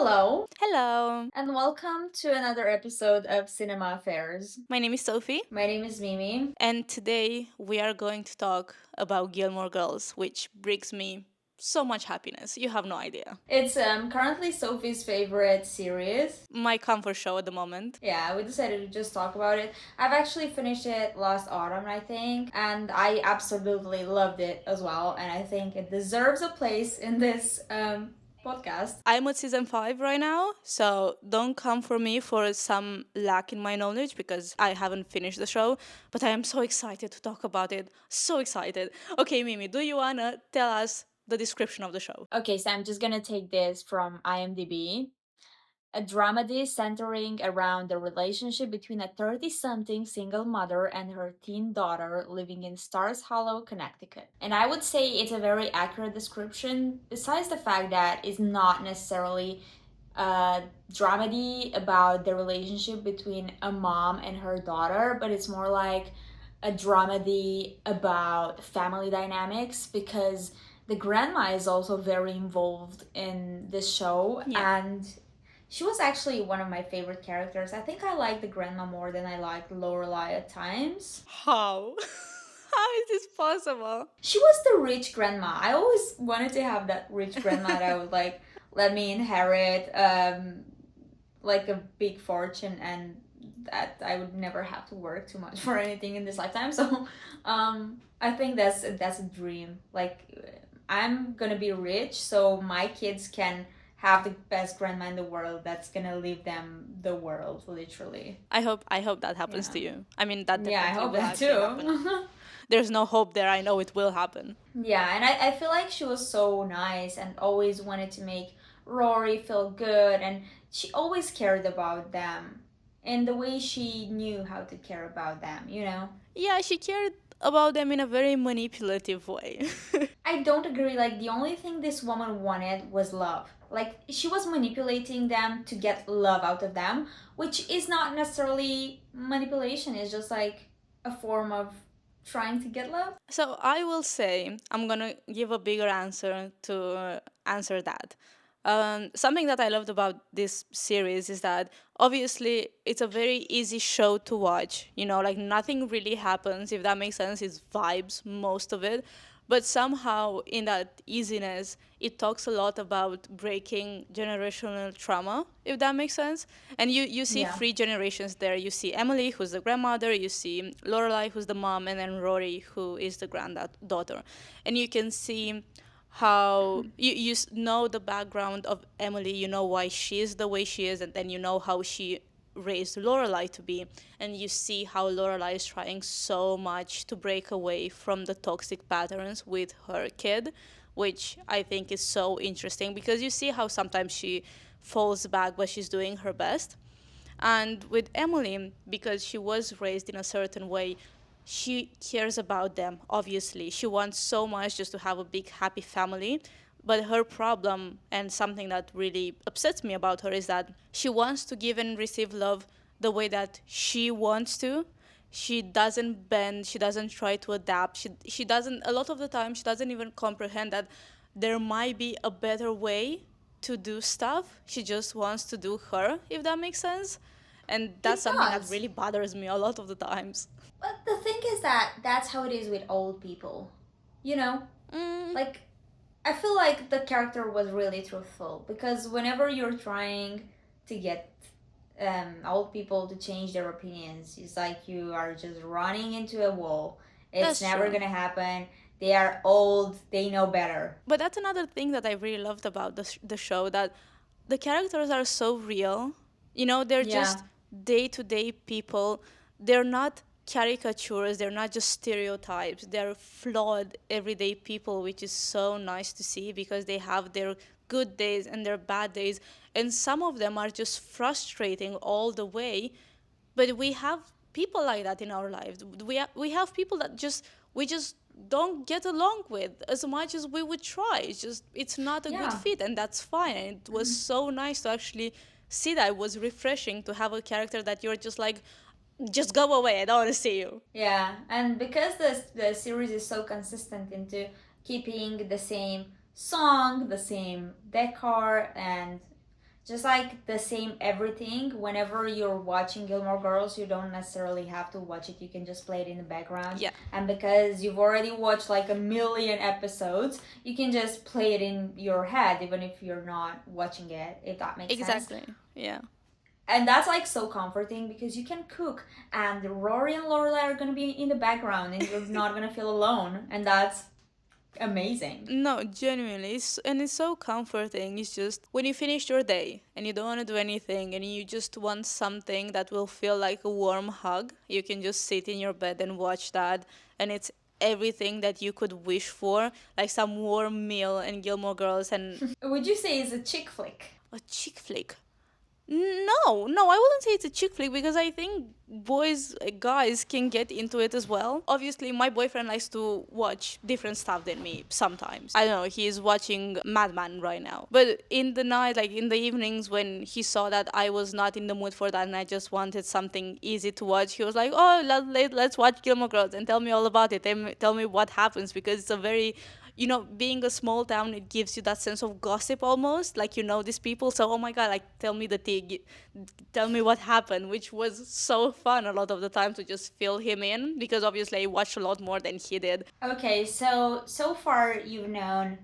Hello, Hello, and welcome to another episode of Cinema Affairs. my name is Sophie, My name is Mimi. and today we are going to talk about Gilmore Girls, which brings me so much happiness. You have no idea. It's currently Sophie's favorite series. My comfort show at the moment. Yeah, we decided to just talk about it. I've actually finished it last autumn, I think, and I absolutely loved it as well. And I think it deserves a place in this podcast. I'm at season 5 right now, so don't come for me for some lack in my knowledge because I haven't finished the show, but I am so excited to talk about it. So excited. Okay, Mimi, do you wanna tell us the description of the show? Okay, so I'm just gonna take this from IMDb. A dramedy centering around the relationship between a 30 something single mother and her teen daughter living in Stars Hollow, Connecticut. And I would say it's a very accurate description, besides the fact that it's not necessarily a dramedy about the relationship between a mom and her daughter, but it's more like a dramedy about family dynamics because the grandma is also very involved in this show, Yeah. and she was actually one of my favorite characters. I think I like the grandma more than I like Lorelai at times. How? How is this possible? She was the rich grandma. I always wanted to have that rich grandma that would like let me inherit like a big fortune, and that I would never have to work too much for anything in this lifetime. So I think that's a dream. Like I'm gonna be rich so my kids can have the best grandma in the world that's gonna leave them the world, literally. I hope that happens Yeah. to you. I mean, that Yeah, I definitely hope will that actually happen. too. There's no hope there. I know it will happen. Yeah, and I feel like she was so nice and always wanted to make Rory feel good, and she always cared about them in the way she knew how to care about them, you know? Yeah, she cared about them in a very manipulative way. I don't agree. Like, the only thing this woman wanted was love. Like, she was manipulating them to get love out of them, which is not necessarily manipulation, it's just like a form of trying to get love. So I will say I'm gonna give a bigger answer to answer that. Something that I loved about this series is that obviously it's a very easy show to watch. You know, like nothing really happens, if that makes sense. It's vibes, most of it. But somehow, in that easiness, it talks a lot about breaking generational trauma, if that makes sense. And you see Yeah. three generations there. You see Emily, who's the grandmother, you see Lorelai, who's the mom, and then Rory, who is the granddaughter. And you can see how you know the background of Emily, you know why she is the way she is, and then you know how she raised Lorelai to be, and you see how Lorelai is trying so much to break away from the toxic patterns with her kid, which I think is so interesting because you see how sometimes she falls back, but she's doing her best. And with Emily, because she was raised in a certain way, she cares about them, obviously. She wants so much just to have a big, happy family. But her problem, and something that really upsets me about her, is that she wants to give and receive love the way that she wants to. She doesn't bend, she doesn't try to adapt. She doesn't, a lot of the time, she doesn't even comprehend that there might be a better way to do stuff. She just wants to do her, if that makes sense. And that's It something that does. really bothers me a lot of the times. But the thing is that that's how it is with old people. You know? Mm, Like, I feel like the character was really truthful because whenever you're trying to get old people to change their opinions, it's like you are just running into a wall. It's that's never true. gonna happen. They are old, they know better. But that's another thing that I really loved about the show, that the characters are so real. You know, they're Yeah. just day to day people. They're not caricatures, they're not just stereotypes. They're flawed, everyday people, which is so nice to see because they have their good days and their bad days. And some of them are just frustrating all the way. But we have people like that in our lives. We have people that we just don't get along with as much as we would try. It's not a good Yeah. fit, and that's fine. And it was so nice to actually see that. It was refreshing to have a character that you're just like, just go away, I don't want to see you. Yeah, and because the series is so consistent into keeping the same song, the same decor, and just like the same everything. Whenever you're watching Gilmore Girls, you don't necessarily have to watch it. You can just play it in the background. Yeah, And because you've already watched like a million episodes, you can just play it in your head even if you're not watching it, if that makes sense. exactly. Yeah. And that's like so comforting because you can cook and Rory and Lorelai are gonna be in the background and you're not gonna feel alone. And that's amazing. No, genuinely, and it's so comforting. It's just when you finish your day and you don't want to do anything and you just want something that will feel like a warm hug, you can just sit in your bed and watch that, and it's everything that you could wish for, like some warm meal and Gilmore Girls and Would you say it's a chick flick? a chick flick. No, no, I wouldn't say it's a chick flick because I think guys can get into it as well. Obviously, my boyfriend likes to watch different stuff than me sometimes. I don't know, he's watching Madman right now. But in the night, like in the evenings when he saw that I was not in the mood for that and I just wanted something easy to watch, he was like, oh, let's watch Gilmore Girls and tell me all about it. Tell me what happens because it's a very being a small town, it gives you that sense of gossip almost, like these people. So, oh my god, like tell me the tea, tell me what happened, which was so fun a lot of the time to just fill him in because obviously I watched a lot more than he did. Okay, so far you've known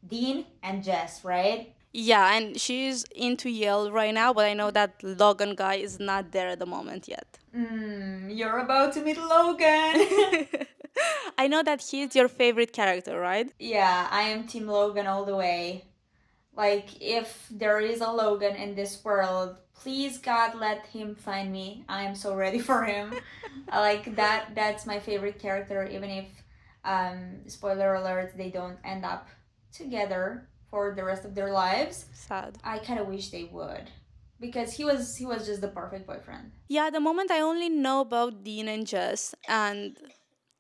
Dean and Jess, right? Yeah, and she's into Yale right now, but I know that Logan guy is not there at the moment yet. You're about to meet Logan. I know that he's your favorite character, right? Yeah, I am Team Logan all the way. Like, if there is a Logan in this world, please God let him find me. I am so ready for him. Like that. That's my favorite character. Even if, spoiler alert, they don't end up together for the rest of their lives. Sad. I kind of wish they would, because he was just the perfect boyfriend. Yeah, at the moment I only know about Dean and Jess, and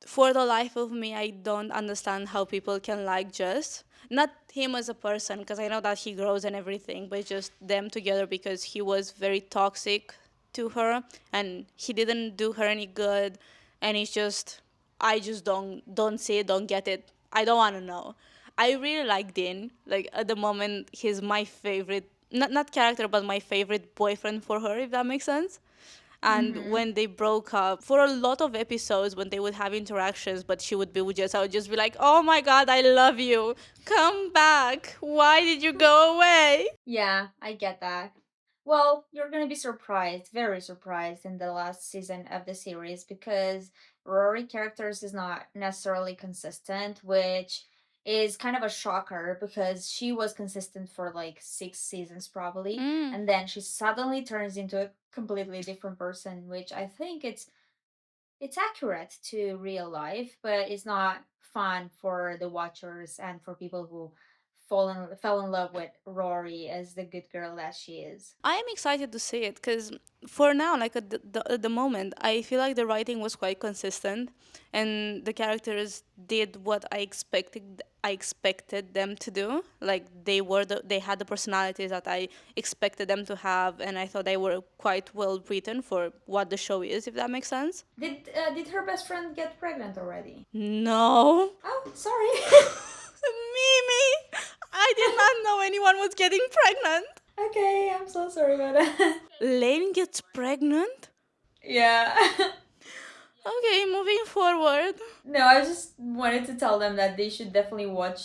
for the life of me, I don't understand how people can like Jess. Not him as a person, because I know that he grows and everything, but just them together because he was very toxic to her and he didn't do her any good. And it's just, I just don't see it, don't get it. I don't want to know. I really like Dean. Like at the moment, he's my favorite, not character, but my favorite boyfriend for her, if that makes sense. And Mm-hmm. when they broke up, for a lot of episodes, when they would have interactions, but she would be with Jess, I would just be like, oh my god, I love you. Come back. Why did you go away? Yeah, I get that. Well, you're gonna be surprised, very surprised in the last season of the series because Rory characters is not necessarily consistent, which is kind of a shocker because she was consistent for like 6 seasons probably, Mm. and then she suddenly turns into a completely different person, which I think it's accurate to real life, but it's not fun for the watchers and for people who fell in love with Rory as the good girl that she is. I am excited to see it because for now, like at the moment, I feel like the writing was quite consistent, and the characters did what I expected them to do. Like they had the personalities that I expected them to have, and I thought they were quite well written for what the show is. If that makes sense. Did her best friend get pregnant already? No. Oh, sorry. Mimi, I did not know anyone was getting pregnant. Okay, I'm so sorry about that. Lane gets pregnant? Yeah. Okay, moving forward. No, I just wanted to tell them that they should definitely watch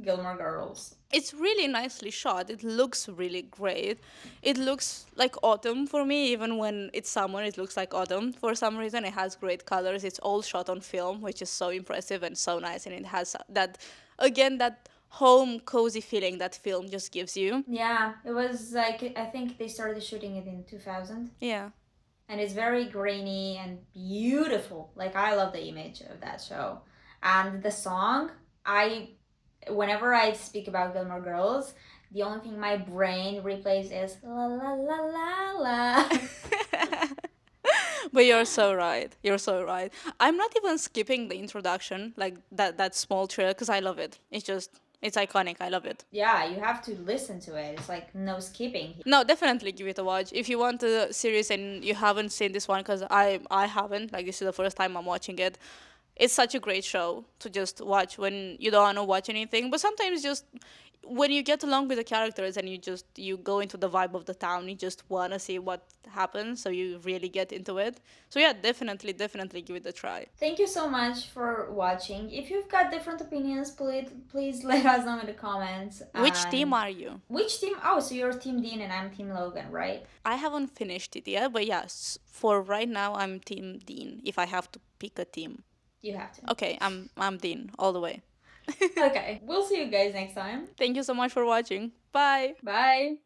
Gilmore Girls. It's really nicely shot. It looks really great. It looks like autumn for me, even when it's summer, it looks like autumn. For some reason, it has great colors. It's all shot on film, which is so impressive and so nice. And it has that, again, that home cozy feeling that film just gives you. Yeah, it was like I think they started shooting it in 2000. Yeah. And it's very grainy and beautiful. Like I love the image of that show. And the song, I whenever I speak about Gilmore Girls, the only thing my brain replays is la la la la la. But you're so right. You're so right. I'm not even skipping the introduction, like that small trailer, because I love it. It's iconic. I love it. Yeah, you have to listen to it. It's like no skipping. No, definitely give it a watch. If you want a series and you haven't seen this one, because I haven't, like this is the first time I'm watching it, it's such a great show to just watch when you don't want to watch anything. But sometimes just when you get along with the characters and you go into the vibe of the town, you just want to see what happens, so you really get into it. So yeah, definitely give it a try. Thank you so much for watching. If you've got different opinions, please let us know in the comments. Which team And are you? which team? Oh, so you're Team Dean and I'm Team Logan, right? I haven't finished it yet, but yes, for right now I'm Team Dean. If I have to pick a team, You have to. okay, I'm Dean all the way. Okay, we'll see you guys next time. Thank you so much for watching. Bye. Bye.